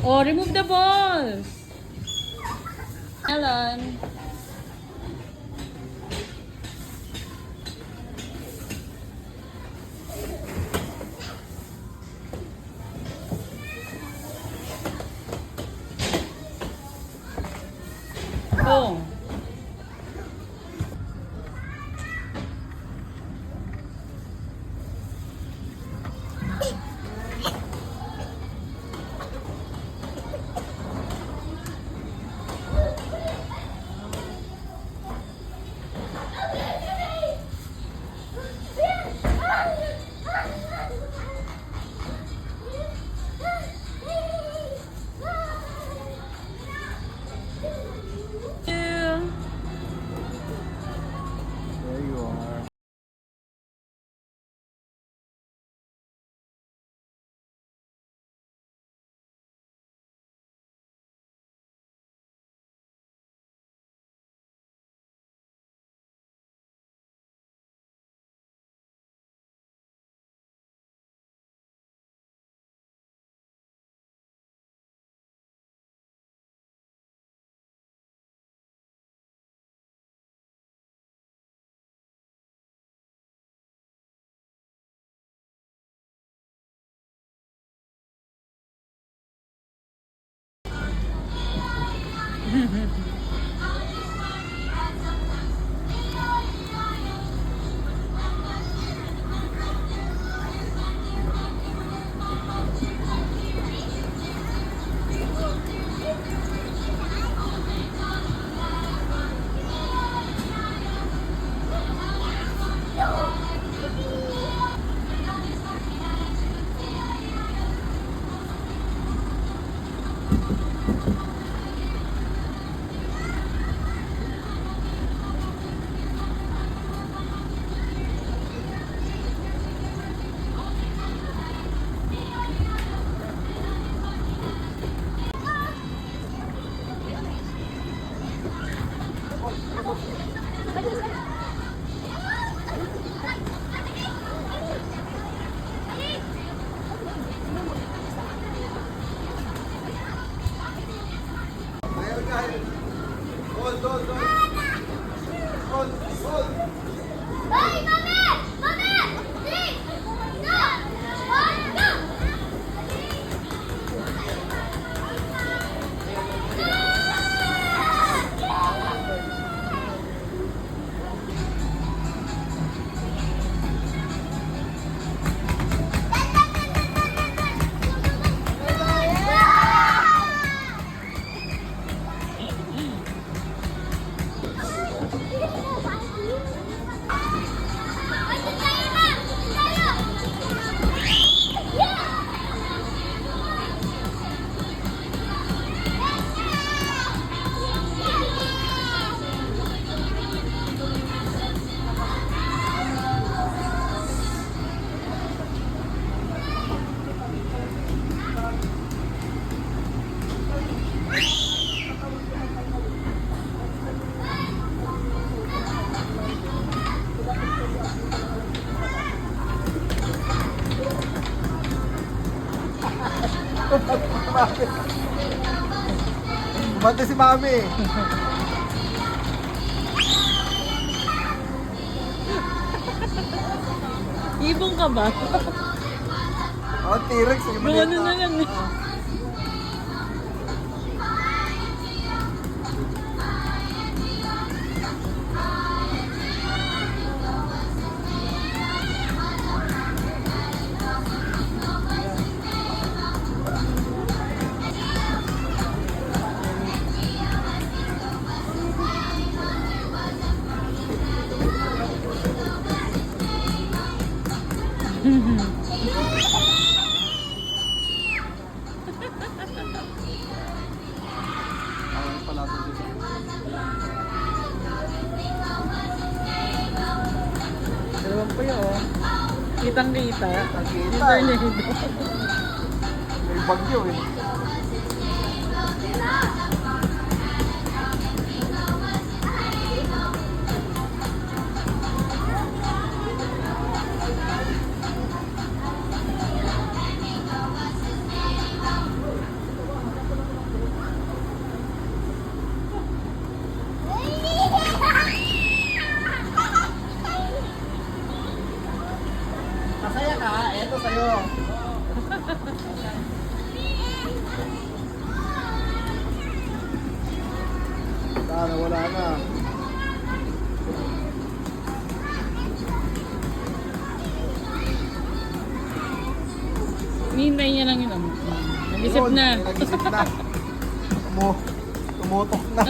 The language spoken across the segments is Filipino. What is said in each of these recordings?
Oh, remove the balls. Alan. Oh. There you are. Bumante si Mami. Ibong ka ba? Oh, T-Rex. Ano na lang. Dalawang po yun, oh. Kitang-kita. Kita. May bagyo eh. to sa'yo. Sana wala na. Hinihintay niya lang yun. Nag-isip Yun, na. Nag-isip na. Tumutok na.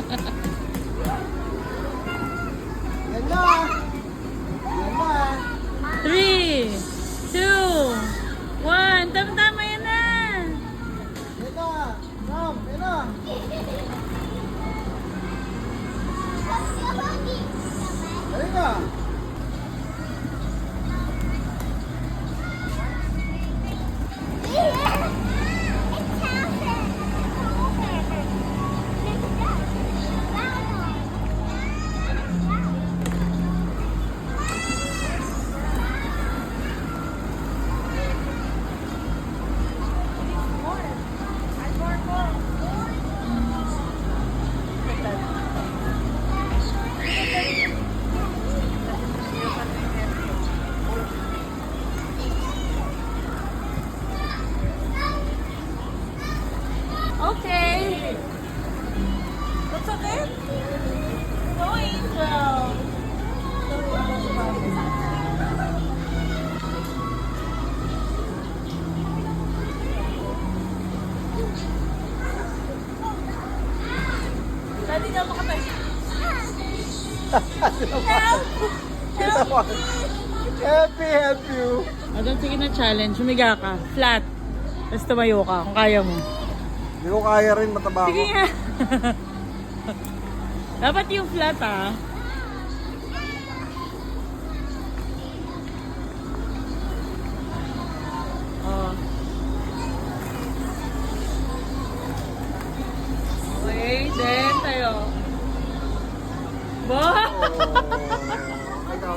Yan na. Yan na. 3, 2, 1. Tama-tama yan na. Yan na. Ram, yan na. Dali na. Okay. What's up, it? No, Angel. Pwede ka makatay. Help you. Adon, sige na challenge. Humiga ka. Flat. Tapos tumayo ka kung kaya mo. Hindi ko kaya rin, mataba Sige ako. nga. Dapat yung flat ah. Oh. Okay, then tayo. Ba? Ikaw.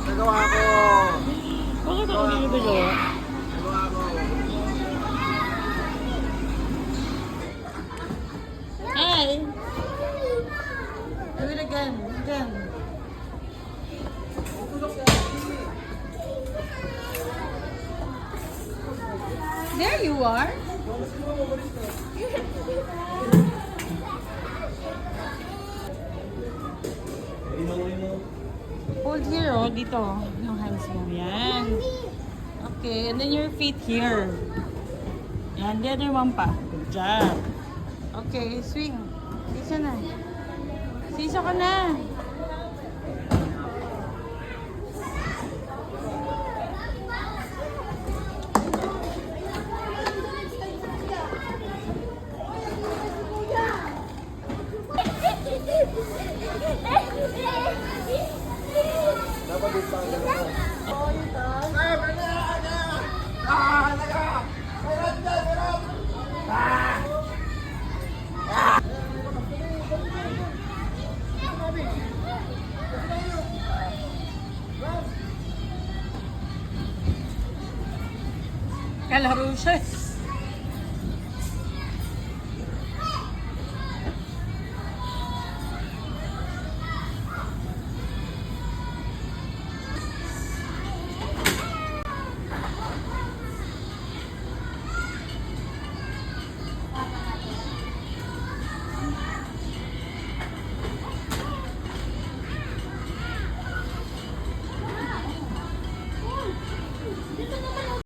Nagawa ko. Bakit ako hindi ko gawa? Nagawa ko. Hi! Do it again. Again. There you are. Hold here, oh. Dito. Yung hands mo. Yan. Okay, and then your feet here. Yan, the other one pa. Good job. Okay, swing. Sisa na. Sisa ka na. Dapat din pa ang gano'n. Kalaro siya.